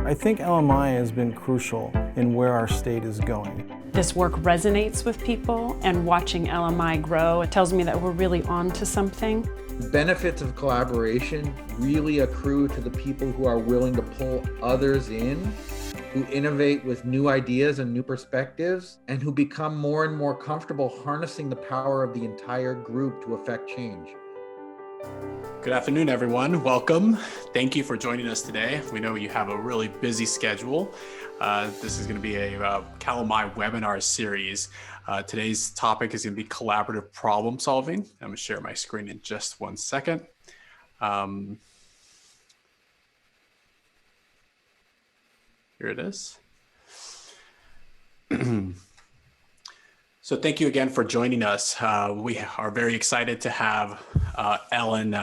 I think LMI has been crucial in where our state is going. This work resonates with people, and watching LMI grow, it tells me that we're really on to something. The benefits of collaboration really accrue to the people who are willing to pull others in, who innovate with new ideas and new perspectives, and who become more and more comfortable harnessing the power of the entire group to affect change. Good afternoon, everyone. Welcome. Thank you for joining us today. We know you have a really busy schedule. This is going to be a LMI webinar series. Today's topic is going to be collaborative problem solving. I'm going to share my screen in just one second. Here it is. So thank you again for joining us. We are very excited to have Ellen,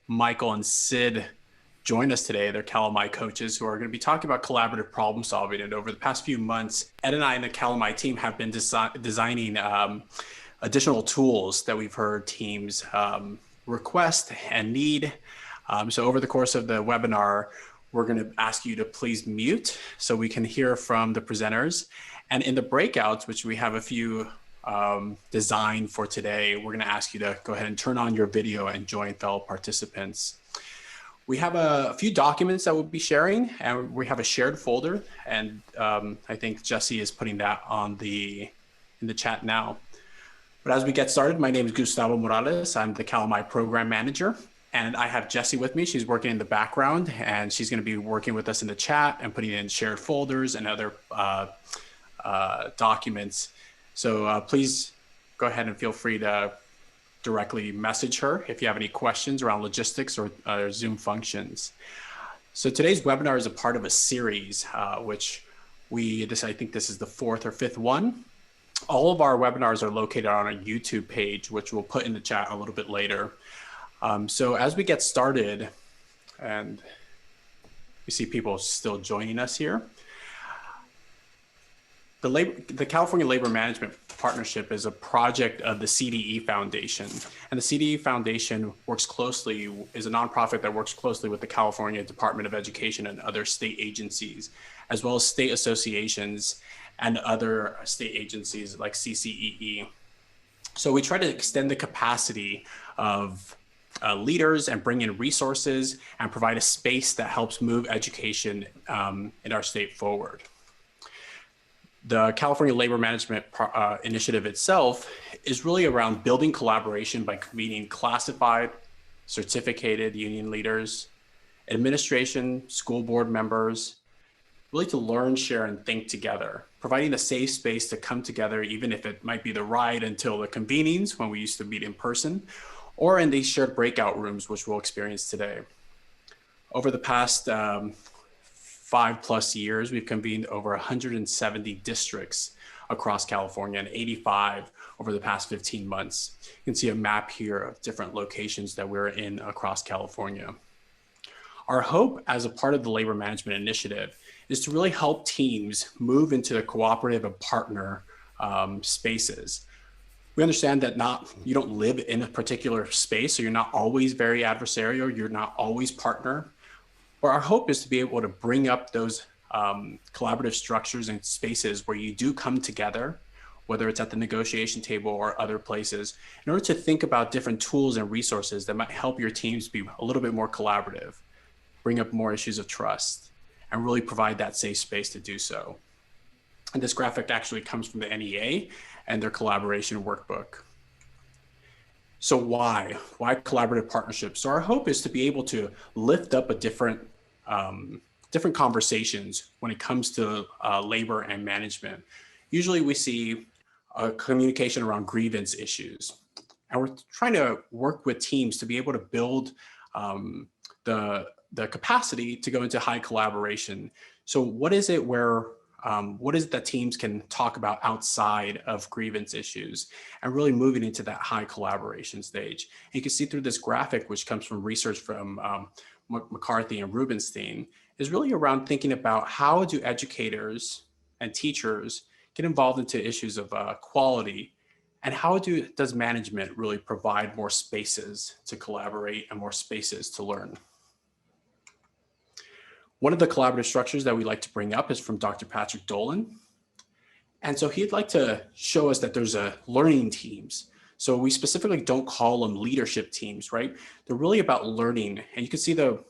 Michael, and Sid join us today. They're LMI coaches who are going to be talking about collaborative problem solving. And over the past few months, Ed and I and the LMI team have been designing additional tools that we've heard teams request and need. So over the course of the webinar, we're going to ask you to please mute so we can hear from the presenters. And in the breakouts, which we have a few designed for today, we're going to ask you to go ahead and turn on your video and join fellow participants. We have a few documents that we'll be sharing, and we have a shared folder. And I think Jesse is putting that on in the chat now. But as we get started, my name is Gustavo Morales. I'm the LMI program manager. And I have Jessie with me. She's working in the background, and she's going to be working with us in the chat and putting in shared folders and other documents. So please go ahead and feel free to directly message her if you have any questions around logistics or Zoom functions. So today's webinar is a part of a series, which I think this is the fourth or fifth one. All of our webinars are located on our YouTube page, which we'll put in the chat a little bit later. So as we get started, and we see people still joining us here, the California Labor Management Partnership is a project of the CDE Foundation. And the CDE Foundation is a nonprofit that works closely with the California Department of Education and other state agencies, as well as state associations and other state agencies like CCEE. So we try to extend the capacity of leaders and bring in resources and provide a space that helps move education in our state forward. The California Labor Management Initiative itself is really around building collaboration by convening classified, certificated union leaders, administration, school board members, really to learn, share, and think together, providing a safe space to come together, even if it might be the ride until the convenings when we used to meet in person, or in these shared breakout rooms, which we'll experience today. Over the past 5+ years, we've convened over 170 districts across California and 85 over the past 15 months. You can see a map here of different locations that we're in across California. Our hope as a part of the Labor Management Initiative is to really help teams move into the cooperative and partner spaces. We understand that you don't live in a particular space, so you're not always very adversarial, you're not always partner. But our hope is to be able to bring up those collaborative structures and spaces where you do come together, whether it's at the negotiation table or other places, in order to think about different tools and resources that might help your teams be a little bit more collaborative, bring up more issues of trust, and really provide that safe space to do so. And this graphic actually comes from the NEA and their collaboration workbook. So why collaborative partnerships? So our hope is to be able to lift up a different conversations when it comes to labor and management. Usually we see communication around grievance issues, and we're trying to work with teams to be able to build the capacity to go into high collaboration. So what is it that teams can talk about outside of grievance issues and really moving into that high collaboration stage? And you can see through this graphic, which comes from research from McCarthy and Rubenstein, is really around thinking about how do educators and teachers get involved into issues of quality, and how does management really provide more spaces to collaborate and more spaces to learn? One of the collaborative structures that we like to bring up is from Dr. Patrick Dolan. And so he'd like to show us that there's learning teams. So we specifically don't call them leadership teams, right? They're really about learning. And you can see the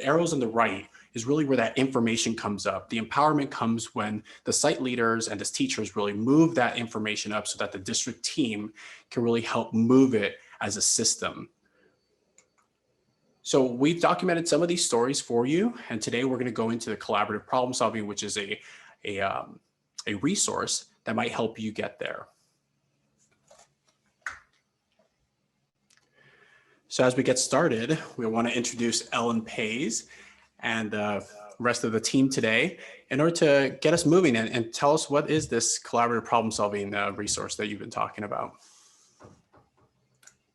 arrows on the right is really where that information comes up. The empowerment comes when the site leaders and the teachers really move that information up so that the district team can really help move it as a system. So we've documented some of these stories for you. And today we're going to go into the collaborative problem solving, which is a resource that might help you get there. So as we get started, we want to introduce Ellen Pays and the rest of the team today in order to get us moving and tell us what is this collaborative problem solving resource that you've been talking about.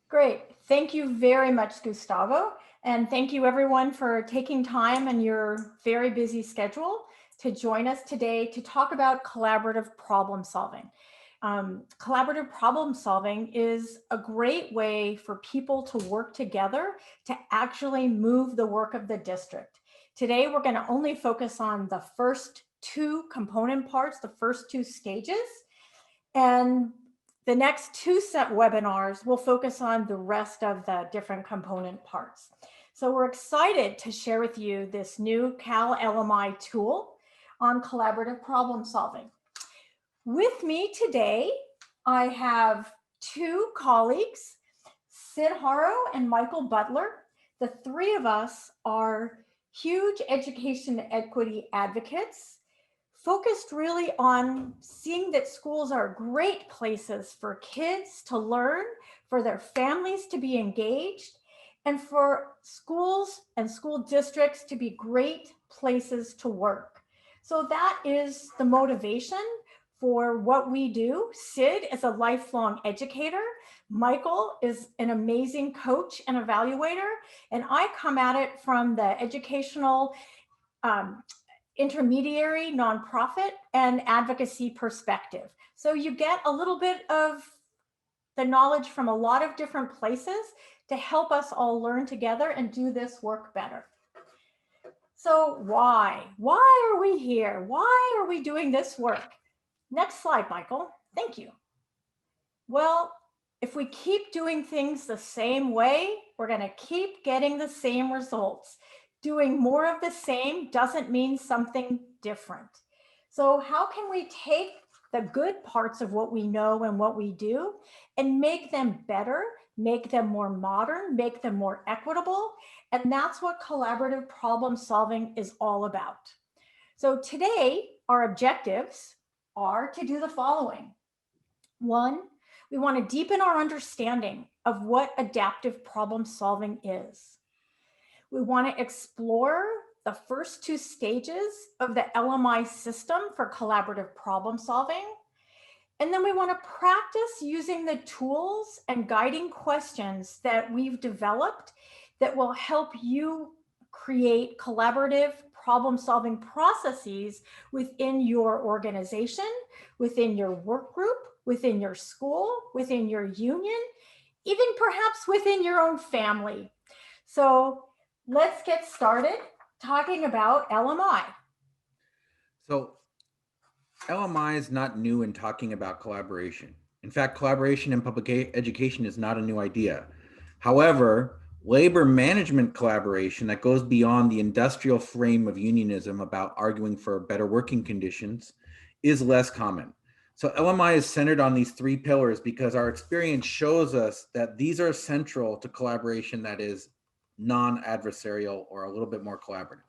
Great. Thank you very much, Gustavo. And thank you everyone for taking time in your very busy schedule to join us today to talk about collaborative problem solving. Collaborative problem solving is a great way for people to work together to actually move the work of the district. Today, we're going to only focus on the first two component parts, the first two stages. And the next two set webinars will focus on the rest of the different component parts. So we're excited to share with you this new Cal LMI tool on collaborative problem solving. With me today, I have two colleagues, Sid Haro and Michael Butler. The three of us are huge education equity advocates, focused really on seeing that schools are great places for kids to learn, for their families to be engaged, and for schools and school districts to be great places to work. So that is the motivation for what we do. Sid is a lifelong educator. Michael is an amazing coach and evaluator. And I come at it from the educational intermediary, nonprofit, and advocacy perspective. So you get a little bit of the knowledge from a lot of different places to help us all learn together and do this work better. So why? Why are we here? Why are we doing this work? Next slide, Michael. Thank you. Well, if we keep doing things the same way, we're going to keep getting the same results. Doing more of the same doesn't mean something different. So how can we take the good parts of what we know and what we do and make them better, make them more modern, make them more equitable? And that's what collaborative problem solving is all about. So today, our objectives are to do the following. One, we want to deepen our understanding of what adaptive problem solving is. We want to explore the first two stages of the LMI system for collaborative problem solving. And then we want to practice using the tools and guiding questions that we've developed that will help you create collaborative problem-solving processes within your organization, within your work group, within your school, within your union, even perhaps within your own family. So let's get started talking about LMI. So LMI is not new in talking about collaboration. In fact, collaboration in public education is not a new idea. However, labor management collaboration that goes beyond the industrial frame of unionism about arguing for better working conditions is less common. So LMI is centered on these three pillars because our experience shows us that these are central to collaboration that is non-adversarial or a little bit more collaborative.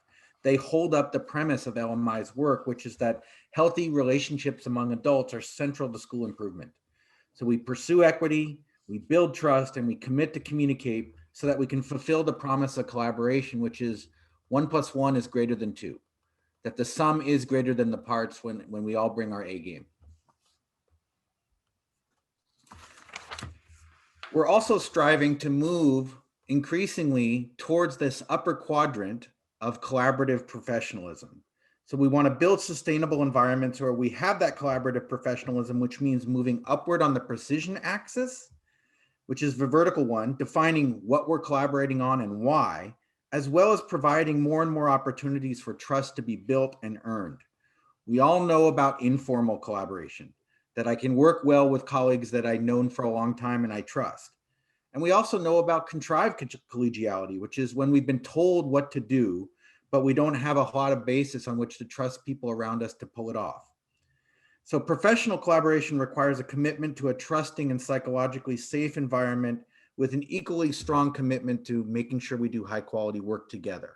They hold up the premise of LMI's work, which is that healthy relationships among adults are central to school improvement. So we pursue equity, we build trust, and we commit to communicate so that we can fulfill the promise of collaboration, which is 1 + 1 is greater than 2, that the sum is greater than the parts when we all bring our A game. We're also striving to move increasingly towards this upper quadrant of collaborative professionalism. So we want to build sustainable environments where we have that collaborative professionalism, which means moving upward on the precision axis, which is the vertical one, defining what we're collaborating on and why, as well as providing more and more opportunities for trust to be built and earned. We all know about informal collaboration, that I can work well with colleagues that I've known for a long time and I trust. And we also know about contrived collegiality, which is when we've been told what to do, but we don't have a lot of basis on which to trust people around us to pull it off. So professional collaboration requires a commitment to a trusting and psychologically safe environment with an equally strong commitment to making sure we do high quality work together.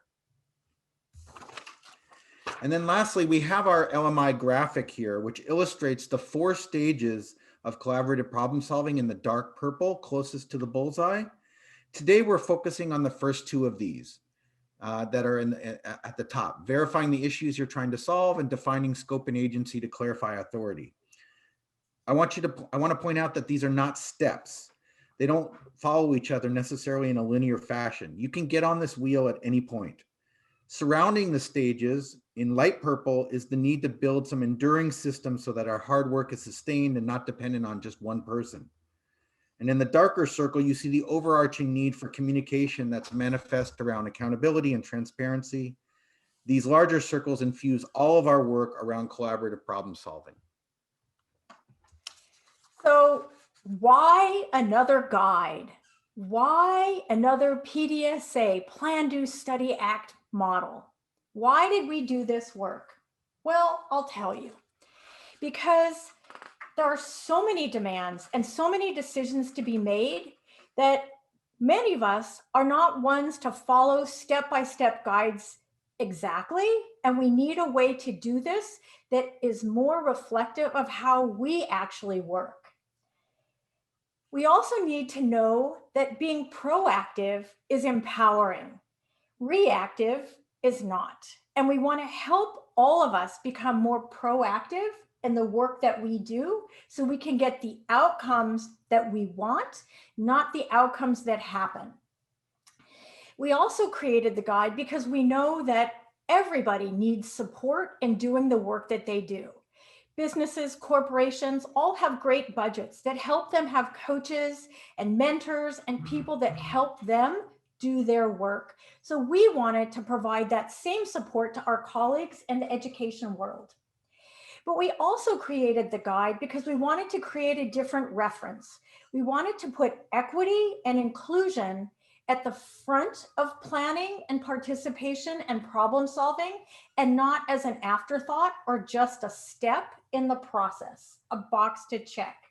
And then lastly, we have our LMI graphic here, which illustrates the 4 stages of collaborative problem solving in the dark purple closest to the bullseye. Today, we're focusing on the first 2 of these that are at the top, verifying the issues you're trying to solve and defining scope and agency to clarify authority. I want to point out that these are not steps. They don't follow each other necessarily in a linear fashion. You can get on this wheel at any point. Surrounding the stages in light purple is the need to build some enduring systems so that our hard work is sustained and not dependent on just one person. And in the darker circle, you see the overarching need for communication that's manifest around accountability and transparency. These larger circles infuse all of our work around collaborative problem solving. So why another guide? Why another PDSA, Plan, Do, Study, Act model? Why did we do this work? Well, I'll tell you. Because there are so many demands and so many decisions to be made that many of us are not ones to follow step-by-step guides exactly. And we need a way to do this that is more reflective of how we actually work. We also need to know that being proactive is empowering. Reactive is not. And we want to help all of us become more proactive in the work that we do so we can get the outcomes that we want, not the outcomes that happen. We also created the guide because we know that everybody needs support in doing the work that they do. Businesses, corporations, all have great budgets that help them have coaches and mentors and people that help them do their work. So we wanted to provide that same support to our colleagues in the education world. But we also created the guide because we wanted to create a different reference. We wanted to put equity and inclusion at the front of planning and participation and problem solving, and not as an afterthought or just a step in the process, a box to check.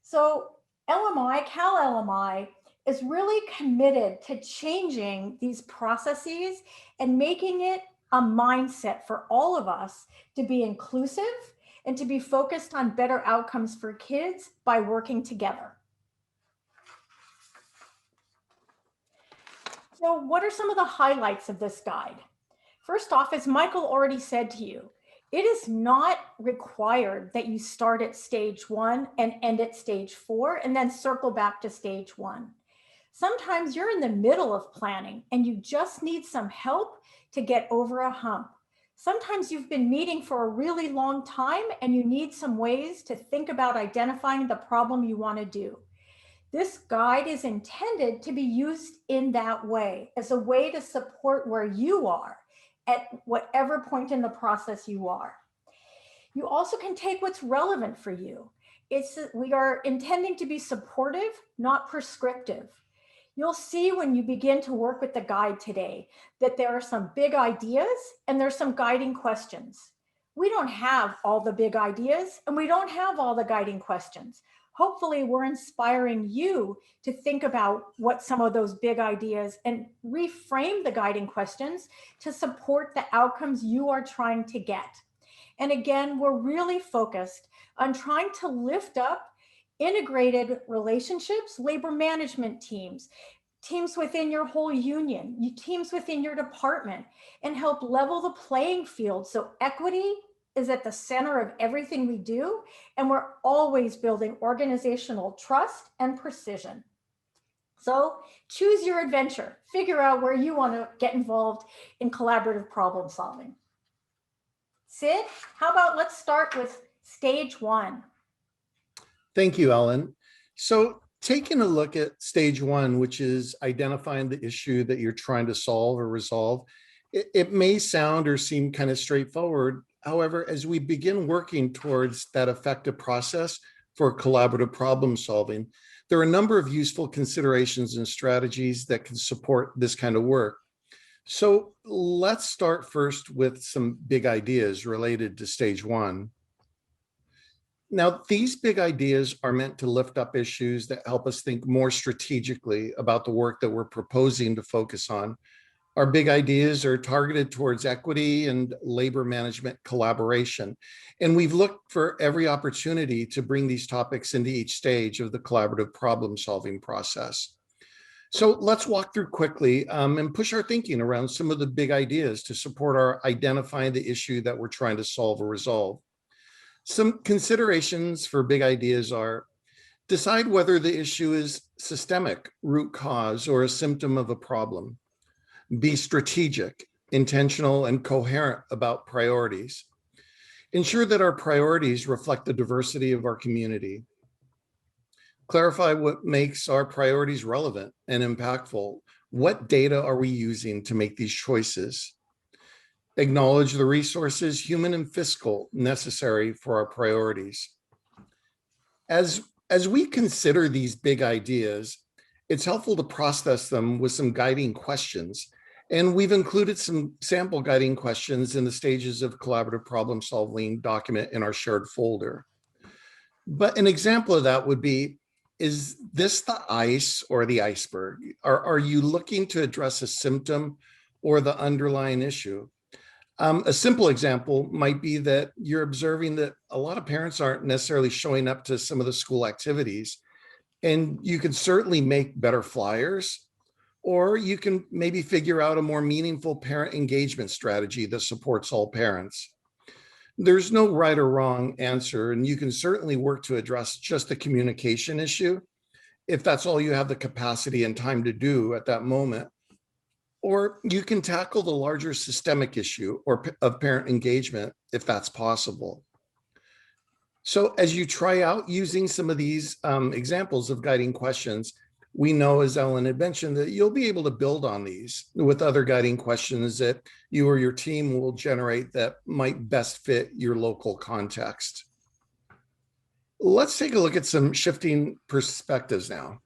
So LMI, Cal LMI, is really committed to changing these processes and making it a mindset for all of us to be inclusive and to be focused on better outcomes for kids by working together. So what are some of the highlights of this guide? First off, as Michael already said to you, it is not required that you start at stage 1 and end at stage 4 and then circle back to stage 1. Sometimes you're in the middle of planning and you just need some help to get over a hump. Sometimes you've been meeting for a really long time and you need some ways to think about identifying the problem you want to do. This guide is intended to be used in that way, as a way to support where you are at whatever point in the process you are. You also can take what's relevant for you. We are intending to be supportive, not prescriptive. You'll see when you begin to work with the guide today that there are some big ideas and there's some guiding questions. We don't have all the big ideas and we don't have all the guiding questions. Hopefully we're inspiring you to think about what some of those big ideas and reframe the guiding questions to support the outcomes you are trying to get. And again, we're really focused on trying to lift up integrated relationships, labor management teams, teams within your whole union, teams within your department, and help level the playing field so equity is at the center of everything we do, and we're always building organizational trust and precision. So choose your adventure, figure out where you want to get involved in collaborative problem solving. Sid, how about let's start with stage 1. Thank you, Ellen. So taking a look at stage one, which is identifying the issue that you're trying to solve or resolve, it may sound or seem kind of straightforward. However, as we begin working towards that effective process for collaborative problem solving, there are a number of useful considerations and strategies that can support this kind of work. So let's start first with some big ideas related to stage one. Now, these big ideas are meant to lift up issues that help us think more strategically about the work that we're proposing to focus on. Our big ideas are targeted towards equity and labor management collaboration. And we've looked for every opportunity to bring these topics into each stage of the collaborative problem-solving process. So let's walk through quickly and push our thinking around some of the big ideas to support our identifying the issue that we're trying to solve or resolve. Some considerations for big ideas are: decide whether the issue is systemic, root cause, or a symptom of a problem. Be strategic, intentional, and coherent about priorities. Ensure that our priorities reflect the diversity of our community. Clarify what makes our priorities relevant and impactful. What data are we using to make these choices? Acknowledge the resources, human and fiscal, necessary for our priorities. As we consider these big ideas, it's helpful to process them with some guiding questions. And we've included some sample guiding questions in the Stages of Collaborative Problem Solving document in our shared folder. But an example of that would be, is this the ice or the iceberg? Are you looking to address a symptom or the underlying issue? A simple example might be that you're observing that a lot of parents aren't necessarily showing up to some of the school activities, and you can certainly make better flyers, or you can maybe figure out a more meaningful parent engagement strategy that supports all parents. There's no right or wrong answer, and you can certainly work to address just the communication issue if that's all you have the capacity and time to do at that moment. Or you can tackle the larger systemic issue of parent engagement if that's possible. So as you try out using some of these examples of guiding questions, we know, as Ellen had mentioned, that you'll be able to build on these with other guiding questions that you or your team will generate that might best fit your local context. Let's take a look at some shifting perspectives now.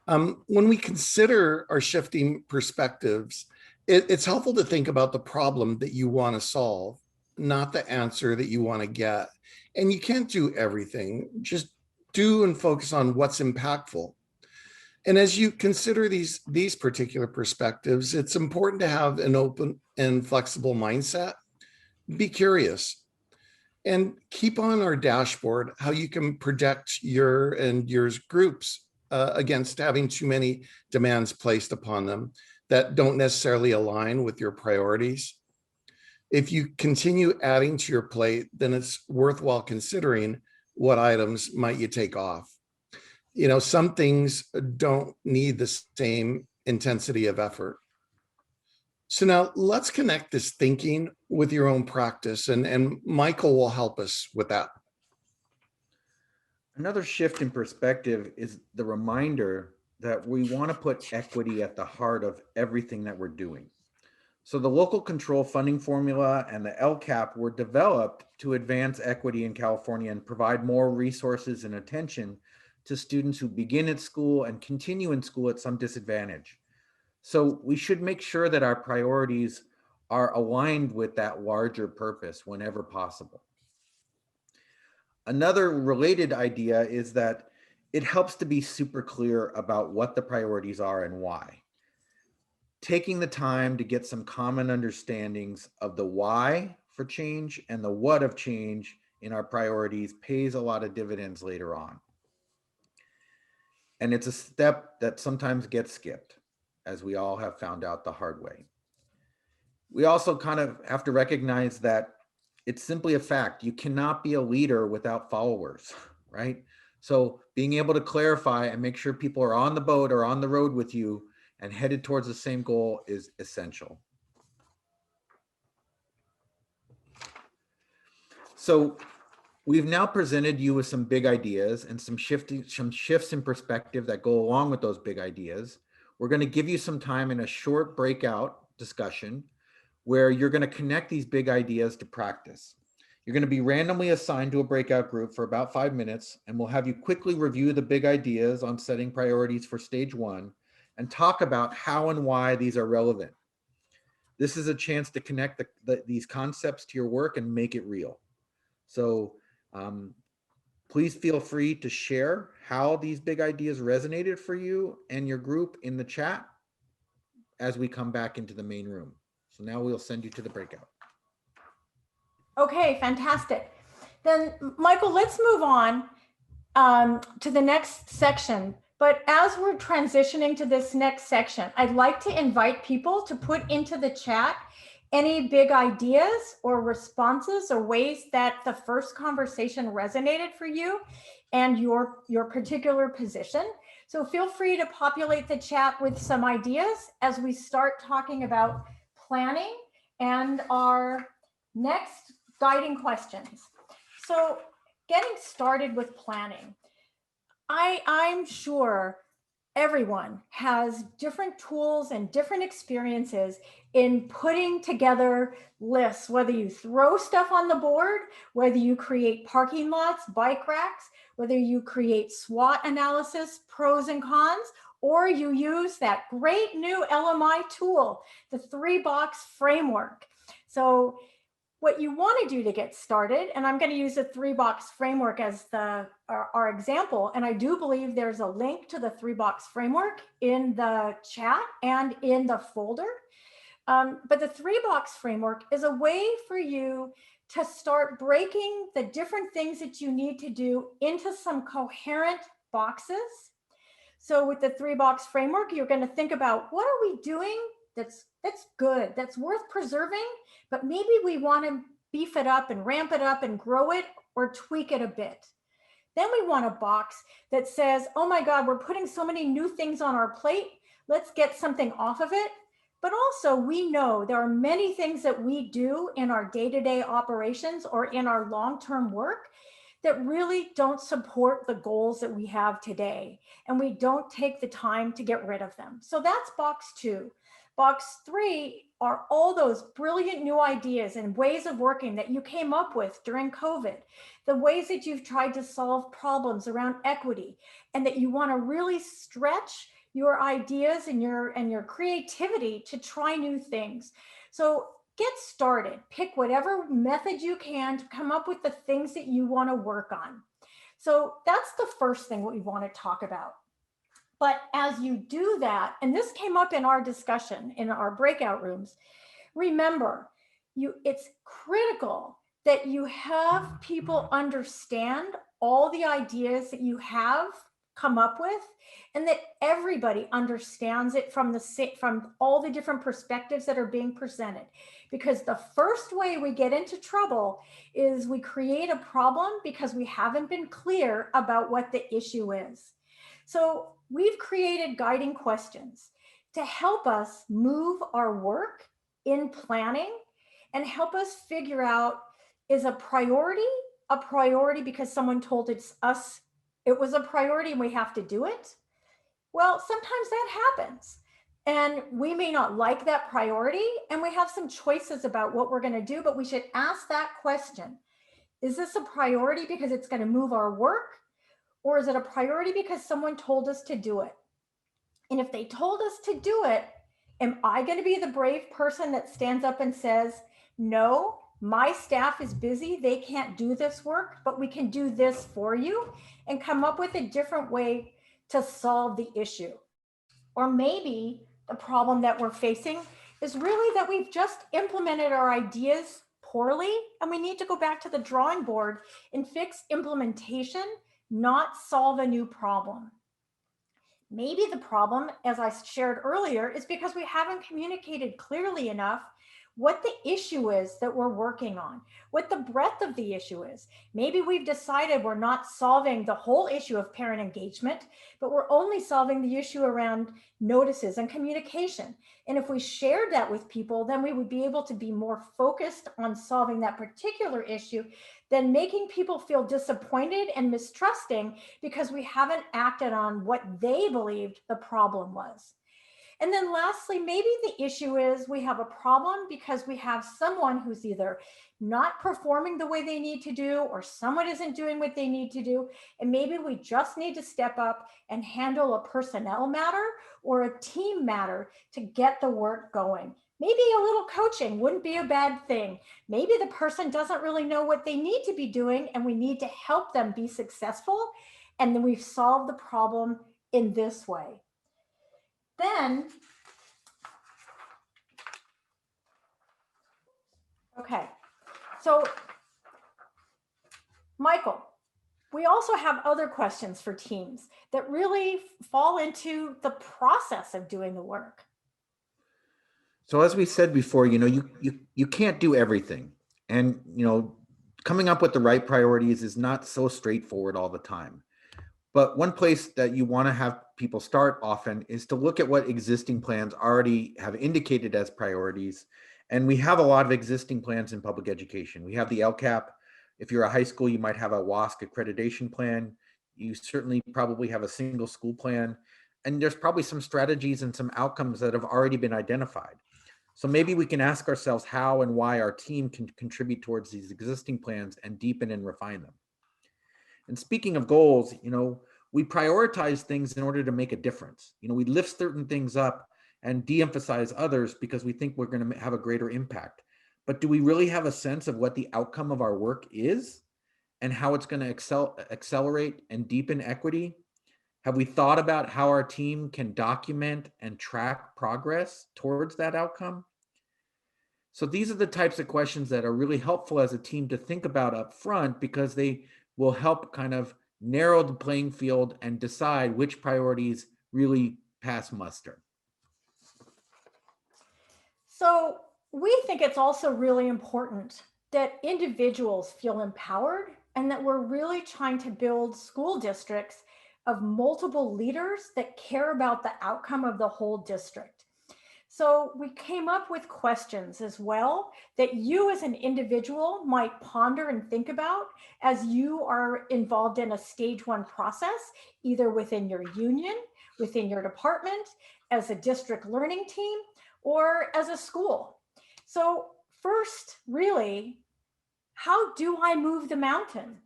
When we consider our shifting perspectives, it's helpful to think about the problem that you want to solve, not the answer that you want to get. And you can't do everything, just do and focus on what's impactful. And as you consider these particular perspectives, it's important to have an open and flexible mindset. Be curious and keep on our dashboard how you can protect your and yours groups against having too many demands placed upon them that don't necessarily align with your priorities. If you continue adding to your plate, then it's worthwhile considering what items might you take off. You know, some things don't need the same intensity of effort. So now let's connect this thinking with your own practice, and Michael will help us with that. Another shift in perspective is the reminder that we want to put equity at the heart of everything that we're doing. So the local control funding formula and the LCAP were developed to advance equity in California and provide more resources and attention to students who begin at school and continue in school at some disadvantage. So we should make sure that our priorities are aligned with that larger purpose whenever possible. Another related idea is that it helps to be super clear about what the priorities are and why. Taking the time to get some common understandings of the why for change and the what of change in our priorities pays a lot of dividends later on. And it's a step that sometimes gets skipped, as we all have found out the hard way. We also kind of have to recognize that it's simply a fact. You cannot be a leader without followers, right? So being able to clarify and make sure people are on the boat or on the road with you and headed towards the same goal is essential. So We've now presented you with some big ideas and some shifts in perspective that go along with those big ideas. We're going to give you some time in a short breakout discussion where you're going to connect these big ideas to practice. You're going to be randomly assigned to a breakout group for about 5 minutes, and we'll have you quickly review the big ideas on setting priorities for stage 1 and talk about how and why these are relevant. This is a chance to connect these concepts to your work and make it real. So please feel free to share how these big ideas resonated for you and your group in the chat as we come back into the main room. So now we'll send you to the breakout. Okay, fantastic. Then Michael, let's move on to the next section. But as we're transitioning to this next section, I'd like to invite people to put into the chat any big ideas or responses or ways that the first conversation resonated for you and your particular position. So feel free to populate the chat with some ideas as we start talking about planning and our next guiding questions. So getting started with planning. I'm sure everyone has different tools and different experiences in putting together lists, whether you throw stuff on the board, whether you create parking lots, bike racks, whether you create SWOT analysis, pros and cons, or you use that great new LMI tool, the 3-box framework. So what you want to do to get started, and I'm going to use the 3-box framework as our example, and I do believe there's a link to the 3-box framework in the chat and in the folder. But the 3-box framework is a way for you to start breaking the different things that you need to do into some coherent boxes. So with the 3-box framework, you're going to think about, what are we doing that's good, that's worth preserving, but maybe we want to beef it up and ramp it up and grow it or tweak it a bit. Then we want a box that says, oh my God, we're putting so many new things on our plate, let's get something off of it. But also we know there are many things that we do in our day-to-day operations or in our long-term work that really don't support the goals that we have today. And we don't take the time to get rid of them. So that's box 2. Box 3 are all those brilliant new ideas and ways of working that you came up with during COVID, the ways that you've tried to solve problems around equity, and that you want to really stretch your ideas and your creativity to try new things. So get started, pick whatever method you can to come up with the things that you want to work on. So that's the first thing we want to talk about. But as you do that, and this came up in our discussion in our breakout rooms, remember, it's critical that you have people understand all the ideas that you have come up with, and that everybody understands it from all the different perspectives that are being presented. Because the first way we get into trouble is we create a problem because we haven't been clear about what the issue is. So we've created guiding questions to help us move our work in planning and help us figure out, is a priority because someone told us it was a priority and we have to do it? Well, sometimes that happens. And we may not like that priority, and we have some choices about what we're going to do, but we should ask that question. Is this a priority because it's going to move our work? Or is it a priority because someone told us to do it? And if they told us to do it, am I going to be the brave person that stands up and says, no, my staff is busy, they can't do this work, but we can do this for you, and come up with a different way to solve the issue? Or maybe the problem that we're facing is really that we've just implemented our ideas poorly, and we need to go back to the drawing board and fix implementation, not solve a new problem. Maybe the problem, as I shared earlier, is because we haven't communicated clearly enough what the issue is that we're working on, what the breadth of the issue is. Maybe we've decided we're not solving the whole issue of parent engagement, but we're only solving the issue around notices and communication. And if we shared that with people, then we would be able to be more focused on solving that particular issue than making people feel disappointed and mistrusting because we haven't acted on what they believed the problem was. And then lastly, maybe the issue is we have a problem because we have someone who's either not performing the way they need to do, or someone isn't doing what they need to do. And maybe we just need to step up and handle a personnel matter or a team matter to get the work going. Maybe a little coaching wouldn't be a bad thing. Maybe the person doesn't really know what they need to be doing and we need to help them be successful. And then we've solved the problem in this way. Then, okay, so Michael, we also have other questions for teams that really fall into the process of doing the work. So as we said before, you can't do everything. And, coming up with the right priorities is not so straightforward all the time. But one place that you want to have people start often is to look at what existing plans already have indicated as priorities. And we have a lot of existing plans in public education. We have the LCAP. If you're a high school, you might have a WASC accreditation plan. You certainly probably have a single school plan. And there's probably some strategies and some outcomes that have already been identified. So maybe we can ask ourselves how and why our team can contribute towards these existing plans and deepen and refine them. And speaking of goals, we prioritize things in order to make a difference. We lift certain things up and de-emphasize others because we think we're going to have a greater impact. But do we really have a sense of what the outcome of our work is and how it's going to accelerate and deepen equity? Have we thought about how our team can document and track progress towards that outcome? So these are the types of questions that are really helpful as a team to think about up front, because they will help kind of narrow the playing field and decide which priorities really pass muster. So we think it's also really important that individuals feel empowered and that we're really trying to build school districts of multiple leaders that care about the outcome of the whole district. So we came up with questions as well that you as an individual might ponder and think about as you are involved in a stage 1 process, either within your union, within your department, as a district learning team, or as a school. So first, really, how do I move the mountain?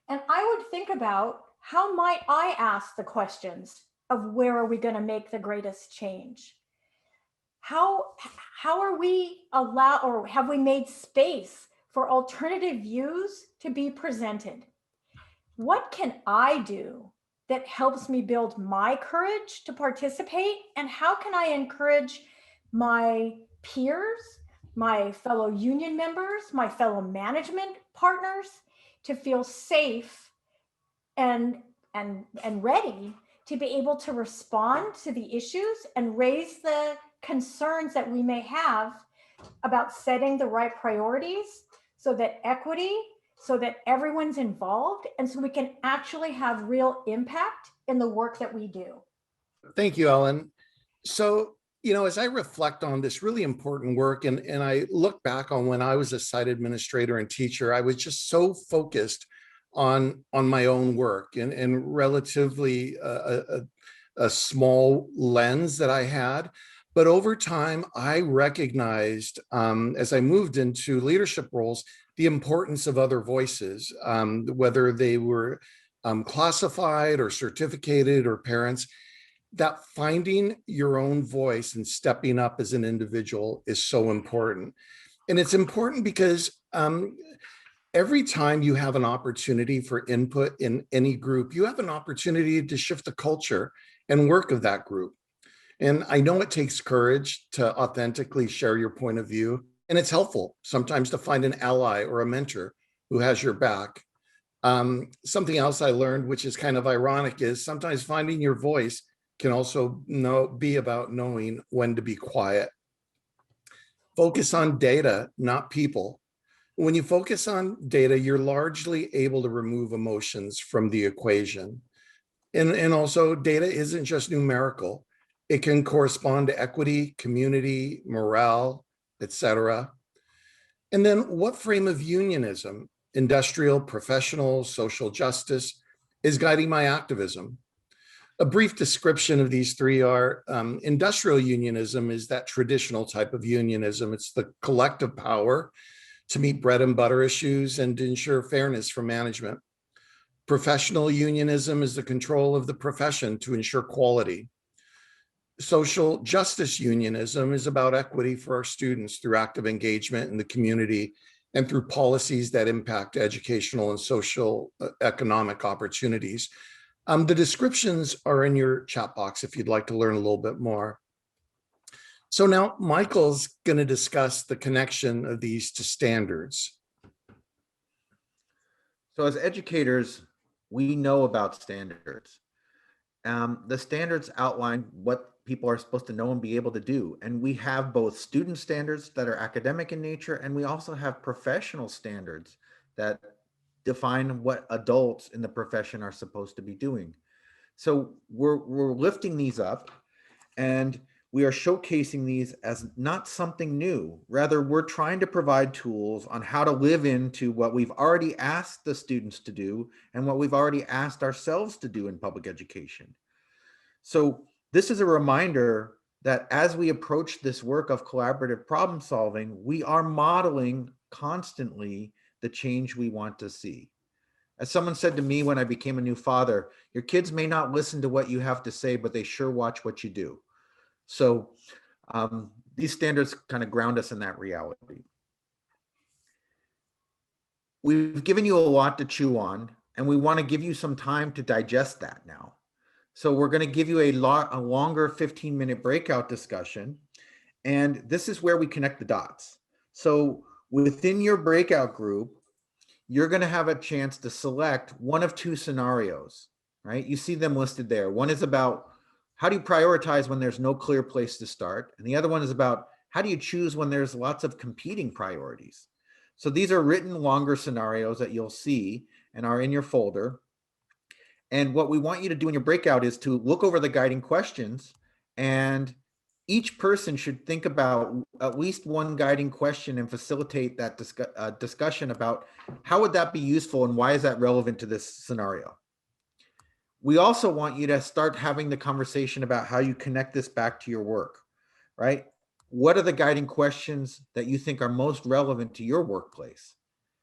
And I would think about, how might I ask the questions of where are we going to make the greatest change? How are we or have we made space for alternative views to be presented? What can I do that helps me build my courage to participate? And how can I encourage my peers, my fellow union members, my fellow management partners to feel safe and ready to be able to respond to the issues and raise the concerns that we may have about setting the right priorities so that so that everyone's involved, and so we can actually have real impact in the work that we do. Thank you, Ellen. So, as I reflect on this really important work and I look back on when I was a site administrator and teacher, I was just so focused on my own work and relatively a small lens that I had. But over time, I recognized, as I moved into leadership roles, the importance of other voices, whether they were classified or certificated or parents, that finding your own voice and stepping up as an individual is so important. And it's important because every time you have an opportunity for input in any group, you have an opportunity to shift the culture and work of that group. And I know it takes courage to authentically share your point of view. And it's helpful sometimes to find an ally or a mentor who has your back. Something else I learned, which is kind of ironic, is sometimes finding your voice can also be about knowing when to be quiet. Focus on data, not people. When you focus on data, you're largely able to remove emotions from the equation. And also, data isn't just numerical. It can correspond to equity, community, morale, etc. And then what frame of unionism, industrial, professional, social justice, is guiding my activism? A brief description of these three are industrial unionism is that traditional type of unionism. It's the collective power to meet bread and butter issues and to ensure fairness for management. Professional unionism is the control of the profession to ensure quality. Social justice unionism is about equity for our students through active engagement in the community and through policies that impact educational and social economic opportunities. The descriptions are in your chat box if you'd like to learn a little bit more. So now Michael's going to discuss the connection of these to standards. So as educators, we know about standards. The standards outline what people are supposed to know and be able to do. And we have both student standards that are academic in nature, and we also have professional standards that define what adults in the profession are supposed to be doing. So we're lifting these up, and we are showcasing these as not something new. Rather, we're trying to provide tools on how to live into what we've already asked the students to do and what we've already asked ourselves to do in public education. So this is a reminder that as we approach this work of collaborative problem solving, we are modeling constantly the change we want to see. As someone said to me when I became a new father, your kids may not listen to what you have to say, but they sure watch what you do. So these standards kind of ground us in that reality. We've given you a lot to chew on, and we want to give you some time to digest that now. So we're going to give you a longer 15-minute breakout discussion, and this is where we connect the dots. So within your breakout group, you're going to have a chance to select one of two scenarios, right? You see them listed there. One is about how do you prioritize when there's no clear place to start? And the other one is about how do you choose when there's lots of competing priorities? So these are written longer scenarios that you'll see and are in your folder. And what we want you to do in your breakout is to look over the guiding questions, and each person should think about at least one guiding question and facilitate that discussion about how would that be useful and why is that relevant to this scenario. We also want you to start having the conversation about how you connect this back to your work, right? What are the guiding questions that you think are most relevant to your workplace?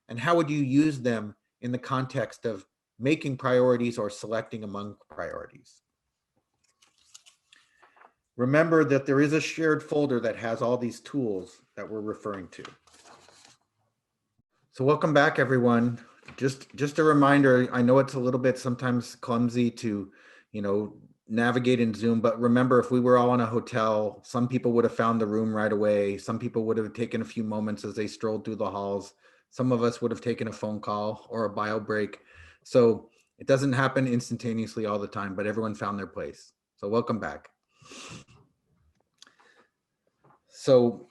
And how would you use them in the context of making priorities or selecting among priorities? Remember that there is a shared folder that has all these tools that we're referring to. So welcome back, everyone. Just a reminder, I know it's a little bit sometimes clumsy to, navigate in Zoom, but remember, if we were all in a hotel, some people would have found the room right away. Some people would have taken a few moments as they strolled through the halls. Some of us would have taken a phone call or a bio break. So it doesn't happen instantaneously all the time, but everyone found their place. So welcome back. So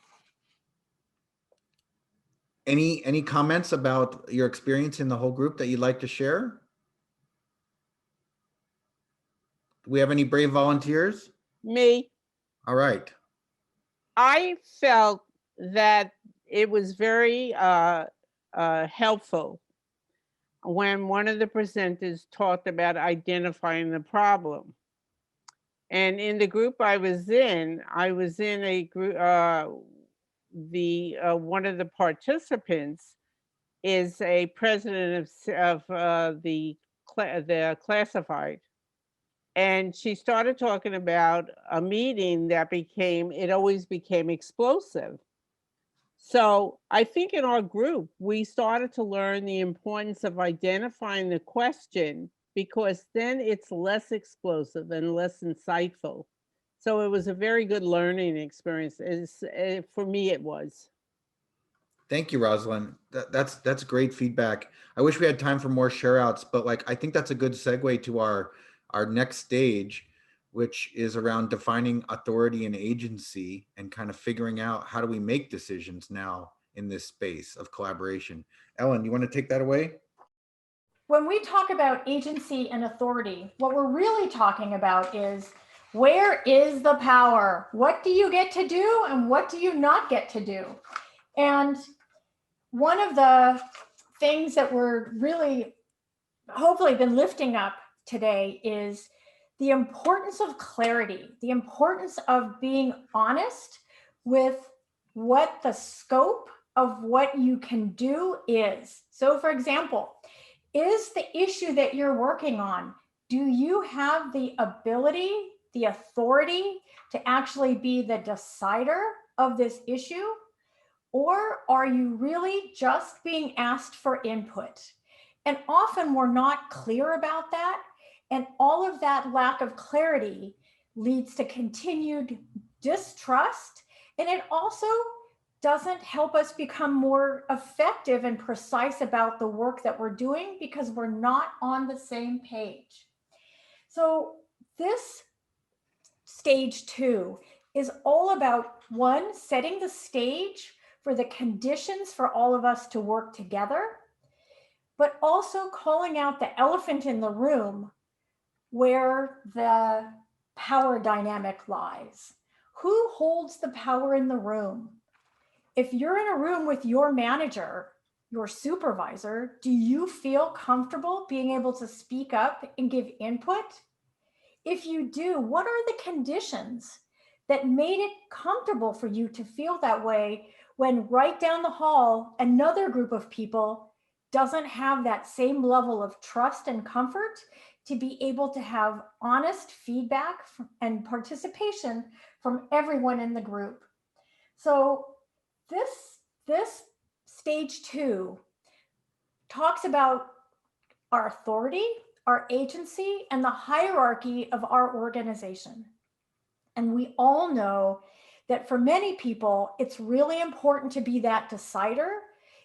any comments about your experience in the whole group that you'd like to share? Do we have any brave volunteers? Me. All right. I felt that it was very helpful when one of the presenters talked about identifying the problem. And in the group I was in a group, one of the participants is a president of the classified. And she started talking about a meeting that always became explosive. So I think in our group, we started to learn the importance of identifying the question, because then it's less explosive and less insightful. So it was a very good learning experience. For me, it was. Thank you, Rosalind. That's great feedback. I wish we had time for more share outs, but I think that's a good segue to our next stage, which is around defining authority and agency and kind of figuring out how do we make decisions now in this space of collaboration. Ellen, you want to take that away? When we talk about agency and authority, what we're really talking about is, where is the power? What do you get to do and what do you not get to do? And one of the things that we're really hopefully been lifting up today is the importance of clarity, the importance of being honest with what the scope of what you can do is. So for example, is the issue that you're working on, do you have the ability, the authority to actually be the decider of this issue? Or are you really just being asked for input? And often we're not clear about that. And all of that lack of clarity leads to continued distrust. And it also doesn't help us become more effective and precise about the work that we're doing because we're not on the same page. So this stage 2 is all about, one, setting the stage for the conditions for all of us to work together, but also calling out the elephant in the room where the power dynamic lies. Who holds the power in the room? If you're in a room with your manager, your supervisor, do you feel comfortable being able to speak up and give input? If you do, what are the conditions that made it comfortable for you to feel that way when right down the hall, another group of people doesn't have that same level of trust and comfort to be able to have honest feedback and participation from everyone in the group? So this stage 2 talks about our authority, our agency, and the hierarchy of our organization. And we all know that for many people, it's really important to be that decider.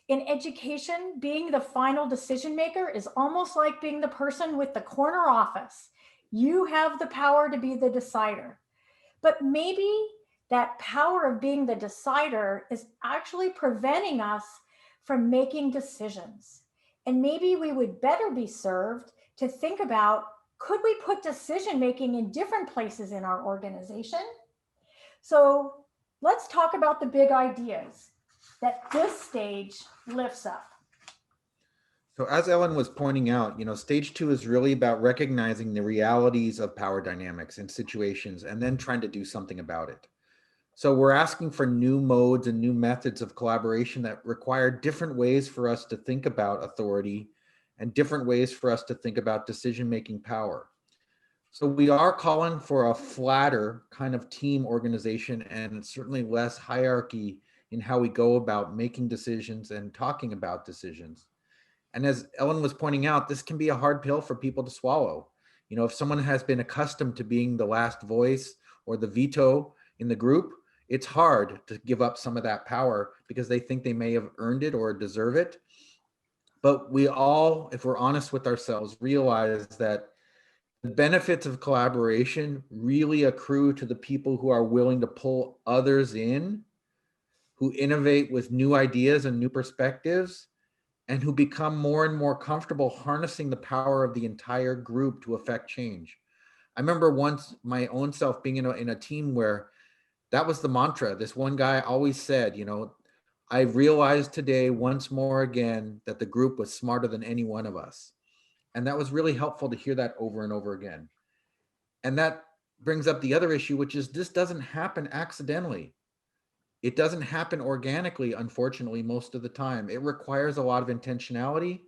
In education, being the final decision maker is almost like being the person with the corner office. You have the power to be the decider. But maybe that power of being the decider is actually preventing us from making decisions. And maybe we would better be served to think about, could we put decision making in different places in our organization? So let's talk about the big ideas that this stage lifts up. So as Ellen was pointing out, stage 2 is really about recognizing the realities of power dynamics in situations and then trying to do something about it. So we're asking for new modes and new methods of collaboration that require different ways for us to think about authority and different ways for us to think about decision-making power. So we are calling for a flatter kind of team organization and certainly less hierarchy in how we go about making decisions and talking about decisions. And as Ellen was pointing out, this can be a hard pill for people to swallow. If someone has been accustomed to being the last voice or the veto in the group, it's hard to give up some of that power because they think they may have earned it or deserve it. But we all, if we're honest with ourselves, realize that the benefits of collaboration really accrue to the people who are willing to pull others in, who innovate with new ideas and new perspectives, and who become more and more comfortable harnessing the power of the entire group to affect change. I remember once my own self being in a team where that was the mantra. This one guy always said, I realized today once more again that the group was smarter than any one of us. And that was really helpful to hear that over and over again. And that brings up the other issue, which is this doesn't happen accidentally. It doesn't happen organically, unfortunately, most of the time. It requires a lot of intentionality,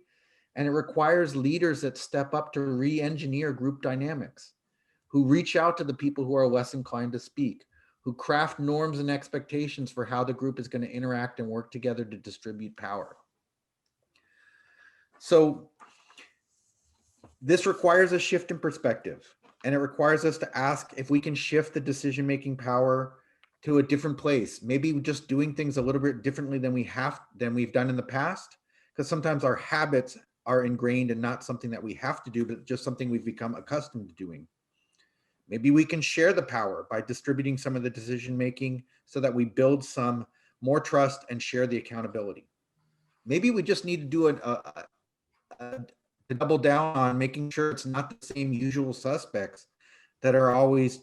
and it requires leaders that step up to re-engineer group dynamics, who reach out to the people who are less inclined to speak, who craft norms and expectations for how the group is going to interact and work together to distribute power. So this requires a shift in perspective, and it requires us to ask if we can shift the decision-making power to a different place, maybe just doing things a little bit differently than we've done in the past, because sometimes our habits are ingrained and not something that we have to do, but just something we've become accustomed to doing. Maybe we can share the power by distributing some of the decision making so that we build some more trust and share the accountability. Maybe we just need to do to double down on making sure it's not the same usual suspects that are always,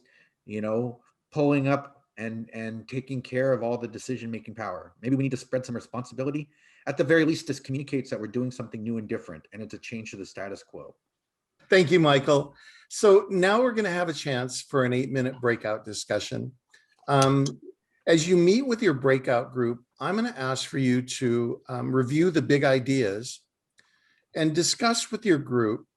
pulling up and taking care of all the decision-making power. Maybe we need to spread some responsibility. At the very least, this communicates that we're doing something new and different, and it's a change to the status quo. Thank you, Michael. So now we're going to have a chance for an 8-minute breakout discussion. As you meet with your breakout group, I'm going to ask for you to review the big ideas and discuss with your group,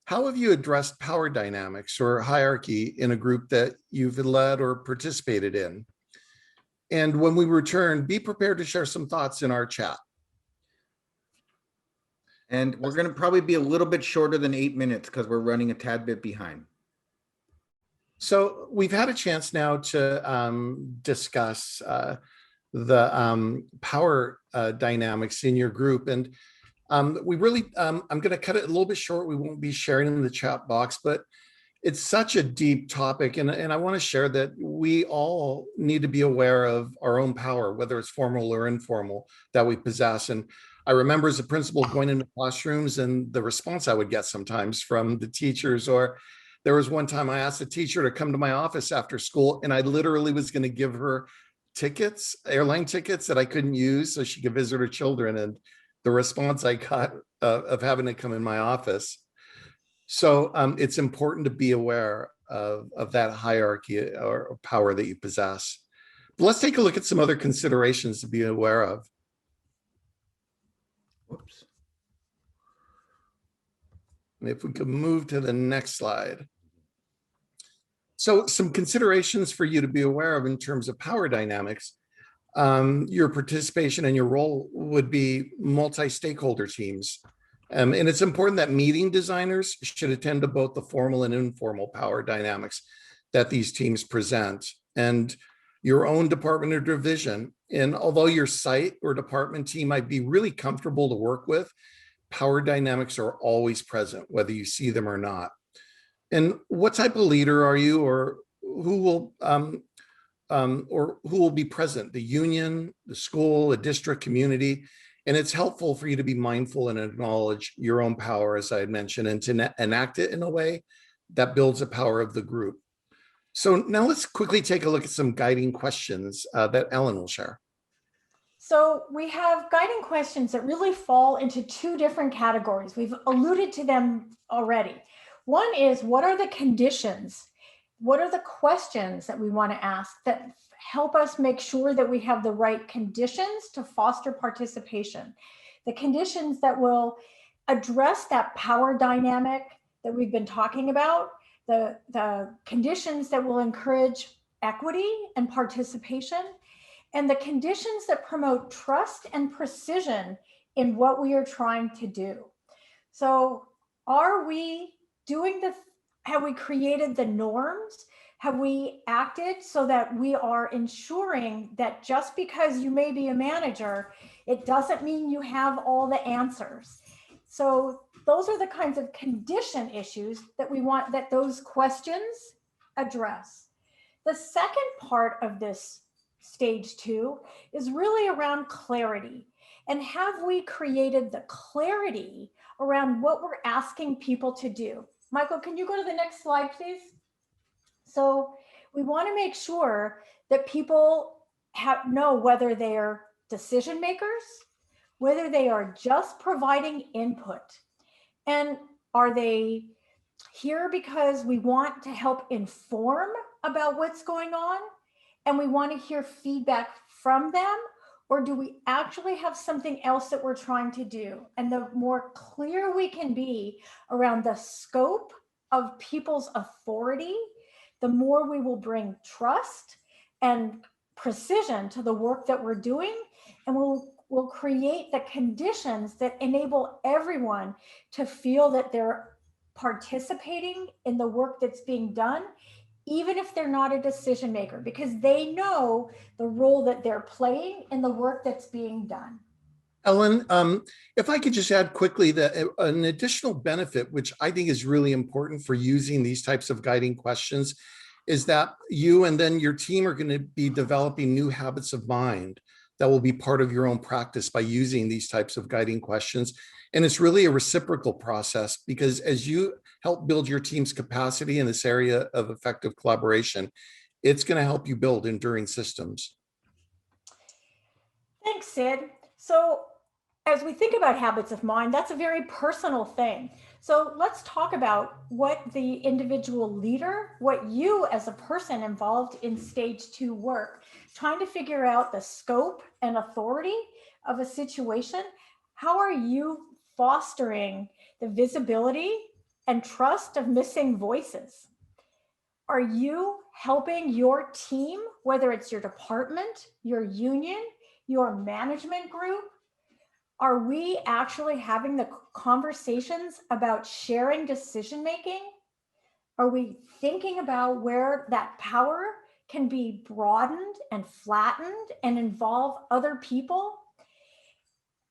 how have you addressed power dynamics or hierarchy in a group that you've led or participated in? And when we return, be prepared to share some thoughts in our chat. And we're going to probably be a little bit shorter than 8 minutes because we're running a tad bit behind. So we've had a chance now to discuss the power dynamics in your group. And we really, I'm going to cut it a little bit short. We won't be sharing in the chat box, but it's such a deep topic. And I want to share that we all need to be aware of our own power, whether it's formal or informal, that we possess. And I remember as a principal going into classrooms and the response I would get sometimes from the teachers, or there was one time I asked a teacher to come to my office after school, and I literally was going to give her tickets, airline tickets that I couldn't use so she could visit her children. And the response I got of having to come in my office. So it's important to be aware of that hierarchy or power that you possess. But let's take a look at some other considerations to be aware of. Whoops. And if we could move to the next slide. So some considerations for you to be aware of in terms of power dynamics. Your participation and your role would be multi-stakeholder teams. And it's important that meeting designers should attend to both the formal and informal power dynamics that these teams present, and your own department or division. And although your site or department team might be really comfortable to work with, power dynamics are always present, whether you see them or not. And what type of leader are you, or who will be present? The union, the school, a district, community. And it's helpful for you to be mindful and acknowledge your own power, as I had mentioned, and to enact it in a way that builds the power of the group. So now let's quickly take a look at some guiding questions that Ellen will share. So we have guiding questions that really fall into two different categories. We've alluded to them already. One is, what are the conditions? What are the questions that we want to ask that help us make sure that we have the right conditions to foster participation? The conditions that will address that power dynamic that we've been talking about, the conditions that will encourage equity and participation, and the conditions that promote trust and precision in what we are trying to do. So are we doing have we created the norms? Have we acted so that we are ensuring that just because you may be a manager, it doesn't mean you have all the answers? So those are the kinds of condition issues that we want that those questions address. The second part of this stage 2 is really around clarity. And have we created the clarity around what we're asking people to do? Michael, can you go to the next slide, please? So we want to make sure that people know whether they are decision makers, whether they are just providing input, and are they here because we want to help inform about what's going on and we want to hear feedback from them, or do we actually have something else that we're trying to do? And the more clear we can be around the scope of people's authority, the more we will bring trust and precision to the work that we're doing, and we'll create the conditions that enable everyone to feel that they're participating in the work that's being done, even if they're not a decision maker, because they know the role that they're playing in the work that's being done. Ellen, if I could just add quickly that an additional benefit, which I think is really important for using these types of guiding questions, is that you and then your team are going to be developing new habits of mind that will be part of your own practice by using these types of guiding questions. And it's really a reciprocal process, because as you help build your team's capacity in this area of effective collaboration, it's going to help you build enduring systems. Thanks, Sid. So as we think about habits of mind, that's a very personal thing. So let's talk about what the individual leader, what you as a person involved in stage 2 work, trying to figure out the scope and authority of a situation. How are you fostering the visibility and trust of missing voices? Are you helping your team, whether it's your department, your union, your management group? Are we actually having the conversations about sharing decision-making? Are we thinking about where that power can be broadened and flattened and involve other people?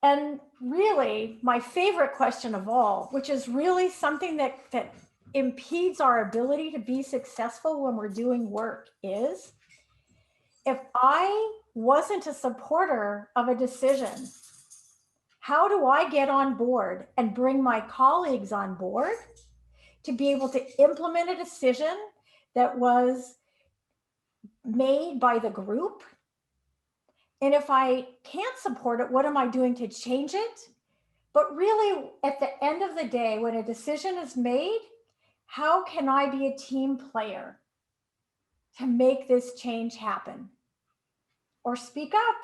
And really, my favorite question of all, which is really something that impedes our ability to be successful when we're doing work, is if I wasn't a supporter of a decision, how do I get on board and bring my colleagues on board to be able to implement a decision that was made by the group? And if I can't support it, what am I doing to change it? But really, at the end of the day, when a decision is made, how can I be a team player to make this change happen? Or speak up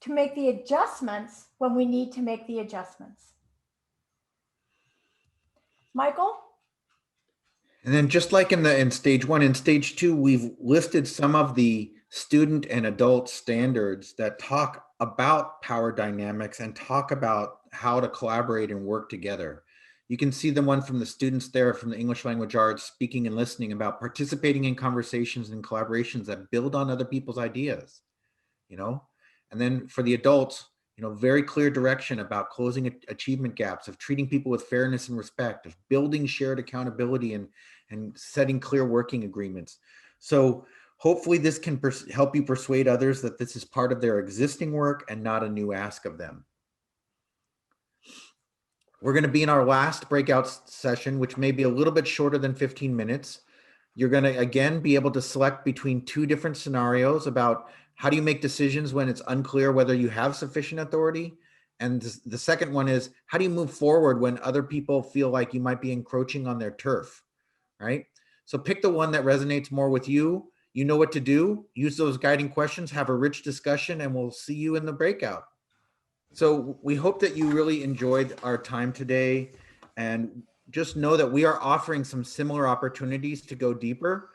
to make the adjustments when we need to make the adjustments. Michael? And then just like in stage 1, in stage 2, we've listed some of the student and adult standards that talk about power dynamics and talk about how to collaborate and work together. You can see the one from the students there from the English language arts, speaking and listening, about participating in conversations and collaborations that build on other people's ideas, And then for the adults, very clear direction about closing achievement gaps, of treating people with fairness and respect, of building shared accountability and setting clear working agreements. So hopefully this can help you persuade others that this is part of their existing work and not a new ask of them. We're going to be in our last breakout session, which may be a little bit shorter than 15 minutes. You're going to, again, be able to select between 2 different scenarios about how do you make decisions when it's unclear whether you have sufficient authority. And the second one is, how do you move forward when other people feel like you might be encroaching on their turf, right? So pick the one that resonates more with you. You know what to do. Use those guiding questions, have a rich discussion, and we'll see you in the breakout. So we hope that you really enjoyed our time today, and just know that we are offering some similar opportunities to go deeper.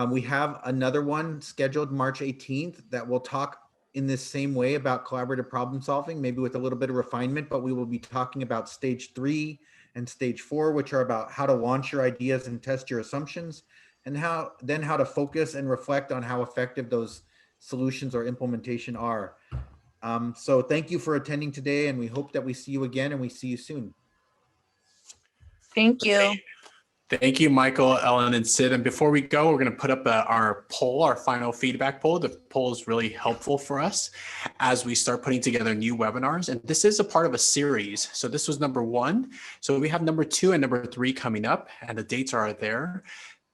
We have another one scheduled March 18th that will talk in this same way about collaborative problem solving, maybe with a little bit of refinement, but we will be talking about stage 3 and stage 4, which are about how to launch your ideas and test your assumptions, and how to focus and reflect on how effective those solutions or implementation are. So thank you for attending today, and we hope that we see you again, and we see you soon. Thank you. Thank you, Michael, Ellen, and Sid. And before we go, we're going to put up our poll, our final feedback poll. The poll is really helpful for us as we start putting together new webinars. And this is a part of a series. So this was number 1. So we have number 2 and number 3 coming up, and the dates are there.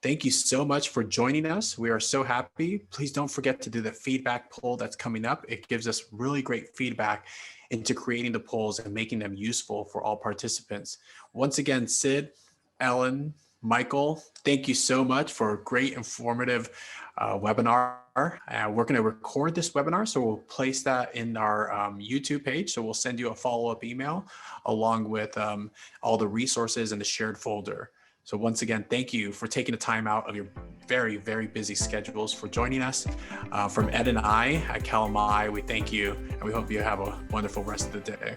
Thank you so much for joining us. We are so happy. Please don't forget to do the feedback poll that's coming up. It gives us really great feedback into creating the polls and making them useful for all participants. Once again, Sid, Ellen, Michael, thank you so much for a great informative webinar. We're going to record this webinar, so we'll place that in our YouTube page. So we'll send you a follow-up email along with all the resources in the shared folder. So once again, thank you for taking the time out of your very, very busy schedules for joining us. From Ed and I at LMI, we thank you, and we hope you have a wonderful rest of the day.